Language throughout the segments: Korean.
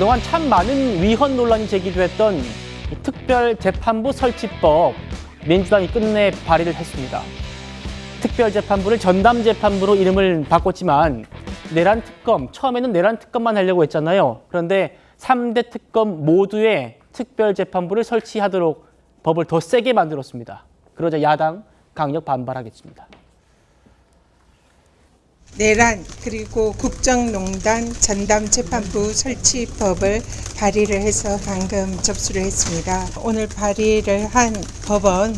그동안 참 많은 위헌 논란이 제기됐던 이 특별재판부 설치법, 민주당이 끝내 발의를 했습니다. 특별재판부를 전담재판부로 이름을 바꿨지만 내란 특검, 처음에는 내란 특검만 하려고 했잖아요. 그런데 3대 특검 모두의 특별재판부를 설치하도록 법을 더 세게 만들었습니다. 그러자 야당 강력 반발하겠습니다. 내란 그리고 국정농단 전담재판부 설치법을 발의를 해서 방금 접수를 했습니다. 오늘 발의를 한 법은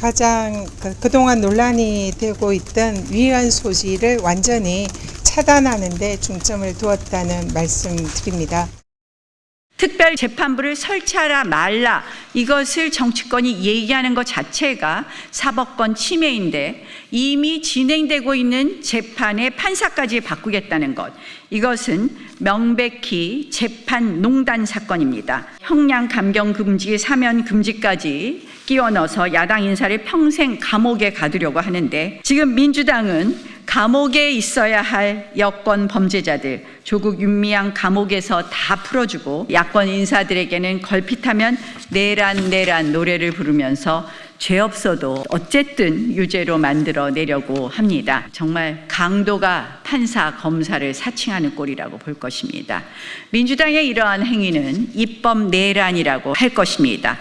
가장 그동안 논란이 되고 있던 위헌 소지를 완전히 차단하는 데 중점을 두었다는 말씀 드립니다. 특별재판부를 설치하라 말라, 이것을 정치권이 얘기하는 것 자체가 사법권 침해인데, 이미 진행되고 있는 재판의 판사까지 바꾸겠다는 것, 이것은 명백히 재판 농단 사건입니다. 형량 감경 금지, 사면 금지까지 끼워 넣어서 야당 인사를 평생 감옥에 가두려고 하는데, 지금 민주당은 감옥에 있어야 할 여권 범죄자들, 조국 윤미향 감옥에서 다 풀어주고 야권 인사들에게는 걸핏하면 내란 노래를 부르면서 죄 없어도 어쨌든 유죄로 만들어내려고 합니다. 정말 강도가 판사, 검사를 사칭하는 꼴이라고 볼 것입니다. 민주당의 이러한 행위는 입법 내란이라고 할 것입니다.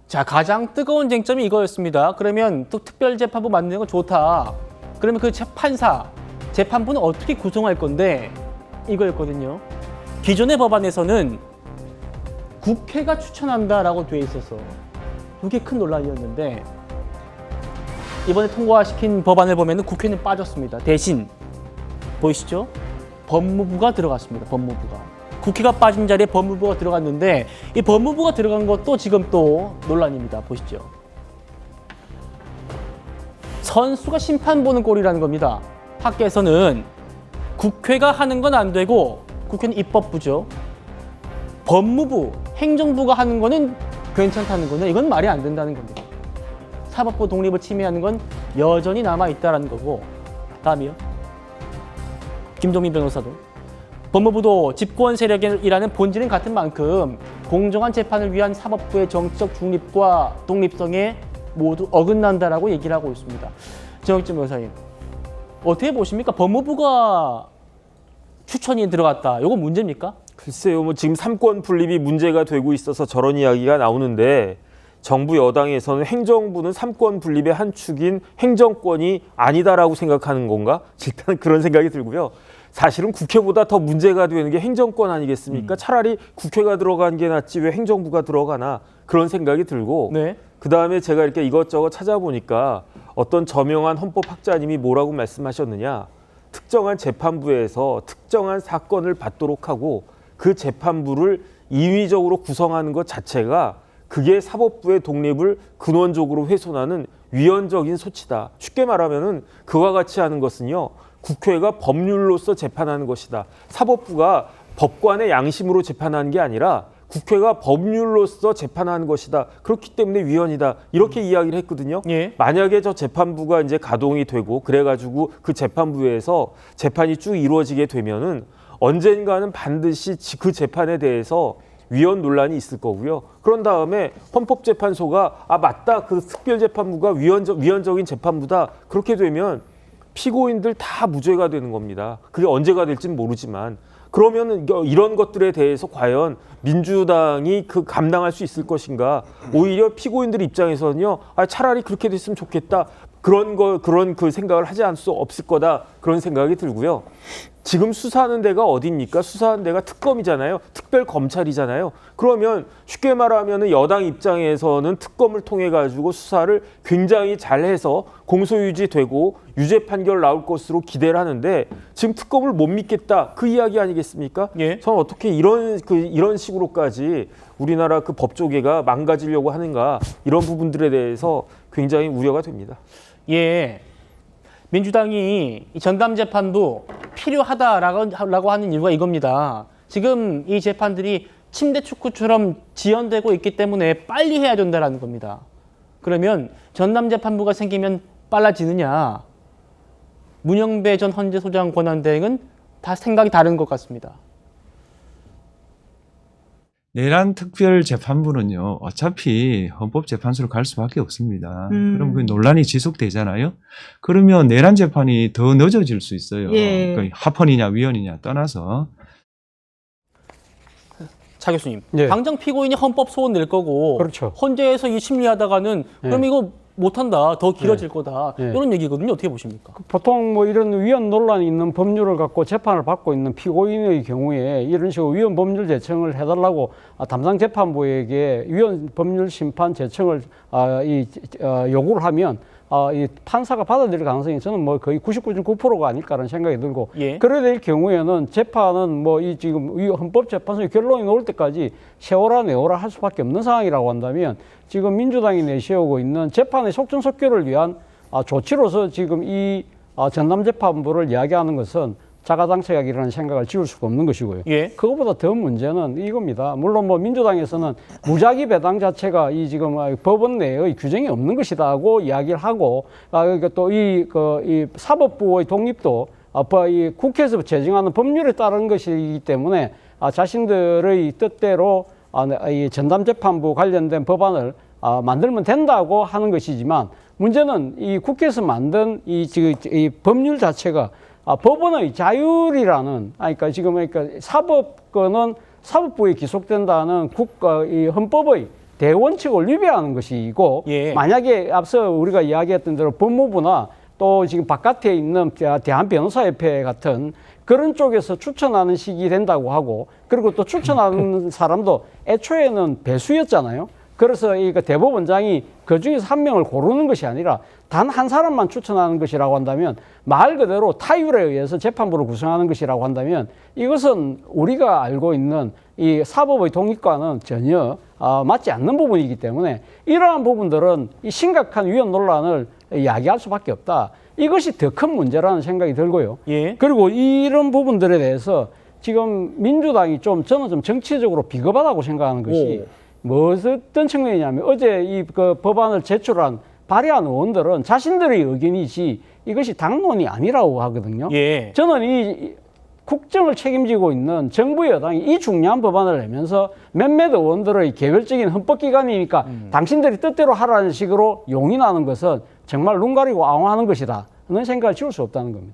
자, 가장 뜨거운 쟁점이 이거였습니다. 그러면 또 특별재판부 만드는 건 좋다. 그러면 그 판사, 재판부는 어떻게 구성할 건데 이거였거든요. 기존의 법안에서는 국회가 추천한다라고 돼 있어서 이게 큰 논란이었는데 이번에 통과시킨 법안을 보면 국회는 빠졌습니다. 대신 보이시죠? 법무부가 들어갔습니다. 법무부가. 국회가 빠진 자리에 법무부가 들어갔는데 이 법무부가 들어간 것도 지금 또 논란입니다. 보시죠. 선수가 심판 보는 꼴이라는 겁니다. 학계에서는 국회가 하는 건 안 되고 국회는 입법부죠. 법무부, 행정부가 하는 거는 괜찮다는 거냐? 이건 말이 안 된다는 겁니다. 사법부 독립을 침해하는 건 여전히 남아있다는 거고. 다음이요. 김종민 변호사도. 법무부도 집권 세력이라는 본질은 같은 만큼 공정한 재판을 위한 사법부의 정치적 중립과 독립성에 모두 어긋난다라고 얘기를 하고 있습니다. 정혁진 변호사님, 어떻게 보십니까? 법무부가 추천이 들어갔다. 이거 문제입니까? 글쎄요, 뭐 지금 삼권 분립이 문제가 되고 있어서 저런 이야기가 나오는데 정부 여당에서는 행정부는 삼권 분립의 한 축인 행정권이 아니다라고 생각하는 건가? 일단 그런 생각이 들고요. 사실은 국회보다 더 문제가 되는 게 행정권 아니겠습니까? 차라리 국회가 들어간 게 낫지 왜 행정부가 들어가나 그런 생각이 들고 네. 그다음에 제가 이렇게 이것저것 찾아보니까 어떤 저명한 헌법학자님이 뭐라고 말씀하셨느냐. 특정한 재판부에서 특정한 사건을 받도록 하고 그 재판부를 인위적으로 구성하는 것 자체가 그게 사법부의 독립을 근원적으로 훼손하는 위헌적인 소치다. 쉽게 말하면은 그와 같이 하는 것은요. 국회가 법률로서 재판하는 것이다. 사법부가 법관의 양심으로 재판하는 게 아니라 국회가 법률로서 재판하는 것이다. 그렇기 때문에 위헌이다. 이렇게 이야기를 했거든요. 예. 만약에 저 재판부가 이제 가동이 되고 그래가지고 그 재판부에서 재판이 쭉 이루어지게 되면은 언젠가는 반드시 그 재판에 대해서 위헌 논란이 있을 거고요. 그런 다음에 헌법재판소가 맞다. 그 특별재판부가 위헌적인 재판부다. 그렇게 되면 피고인들 다 무죄가 되는 겁니다. 그게 언제가 될지는 모르지만 그러면 이런 것들에 대해서 과연 민주당이 그 감당할 수 있을 것인가? 오히려 피고인들 입장에서는요, 차라리 그렇게 됐으면 좋겠다. 그런 그 생각을 하지 않을 수 없을 거다. 그런 생각이 들고요. 지금 수사하는 데가 어디입니까? 수사하는 데가 특검이잖아요. 특별검찰이잖아요. 그러면 쉽게 말하면 여당 입장에서는 특검을 통해 가지고 수사를 굉장히 잘해서 공소유지되고 유죄 판결 나올 것으로 기대를 하는데 지금 특검을 못 믿겠다. 그 이야기 아니겠습니까? 예. 저는 어떻게 이런 식으로까지 우리나라 그 법조계가 망가지려고 하는가 이런 부분들에 대해서 굉장히 우려가 됩니다. 예. 민주당이 이 전담재판부 필요하다라고 하는 이유가 이겁니다. 지금 이 재판들이 침대 축구처럼 지연되고 있기 때문에 빨리 해야 된다는 겁니다. 그러면 전담재판부가 생기면 빨라지느냐? 문영배 전 헌재소장 권한대행은 다 생각이 다른 것 같습니다. 내란 특별재판부는요, 어차피 헌법재판소로 갈 수밖에 없습니다. 그럼 그 논란이 지속되잖아요. 그러면 내란 재판이 더 늦어질 수 있어요. 예. 그 합헌이냐 위헌이냐 떠나서. 차 교수님, 네. 당장 피고인이 헌법 소원 낼 거고 그렇죠. 헌재에서 이 심리하다가는 그럼 이거 못한다, 더 길어질 네. 거다 네. 이런 얘기거든요. 어떻게 보십니까? 보통 뭐 이런 위헌 논란이 있는 법률을 갖고 재판을 받고 있는 피고인의 경우에 이런 식으로 위헌 법률 제청을 해달라고 담당 재판부에게 위헌 법률 심판 제청을 요구를 하면 이 판사가 받아들일 가능성이 저는 뭐 거의 99.9%가 아닐까라는 생각이 들고 예. 그래야 될 경우에는 재판은 뭐 이 지금 이 헌법재판소의 결론이 나올 때까지 세워라 내워라 할 수밖에 없는 상황이라고 한다면 지금 민주당이 내세우고 있는 재판의 속전속결을 위한 조치로서 지금 이 전남재판부를 이야기하는 것은 자가당착이라는 생각을 지울 수가 없는 것이고요. 예. 그것보다 더 문제는 이겁니다. 물론 뭐 민주당에서는 무작위 배당 자체가 이 지금 법원 내의 규정이 없는 것이다고 이야기를 하고 그러니까 또 이 사법부의 독립도 이 국회에서 제정하는 법률에 따른 것이기 때문에 자신들의 뜻대로 이 전담재판부 관련된 법안을 만들면 된다고 하는 것이지만 문제는 이 국회에서 만든 이 법률 자체가 법원의 자율이라는 그러니까 지금 사법권은 사법부에 기속된다는 이 헌법의 대원칙을 위배하는 것이고 예. 만약에 앞서 우리가 이야기했던 대로 법무부나 또 지금 바깥에 있는 대한변호사협회 같은 그런 쪽에서 추천하는 식이 된다고 하고 그리고 또 추천하는 사람도 애초에는 배수였잖아요. 그래서 이 대법원장이 그 중에서 한 명을 고르는 것이 아니라 단 한 사람만 추천하는 것이라고 한다면 말 그대로 타율에 의해서 재판부를 구성하는 것이라고 한다면 이것은 우리가 알고 있는 이 사법의 독립과는 전혀 맞지 않는 부분이기 때문에 이러한 부분들은 이 심각한 위헌 논란을 이야기할 수밖에 없다. 이것이 더 큰 문제라는 생각이 들고요. 예. 그리고 이런 부분들에 대해서 지금 민주당이 저는 좀 정치적으로 비겁하다고 생각하는 것이 뭐 어떤 측면이냐면 어제 이 그 법안을 제출한 발의한 의원들은 자신들의 의견이지 이것이 당론이 아니라고 하거든요. 예. 저는 이 국정을 책임지고 있는 정부 여당이 이 중요한 법안을 내면서 몇몇 의원들의 개별적인 헌법기관이니까 당신들이 뜻대로 하라는 식으로 용인하는 것은 정말 눈 가리고 앙호하는 것이다. 그런 생각을 지울 수 없다는 겁니다.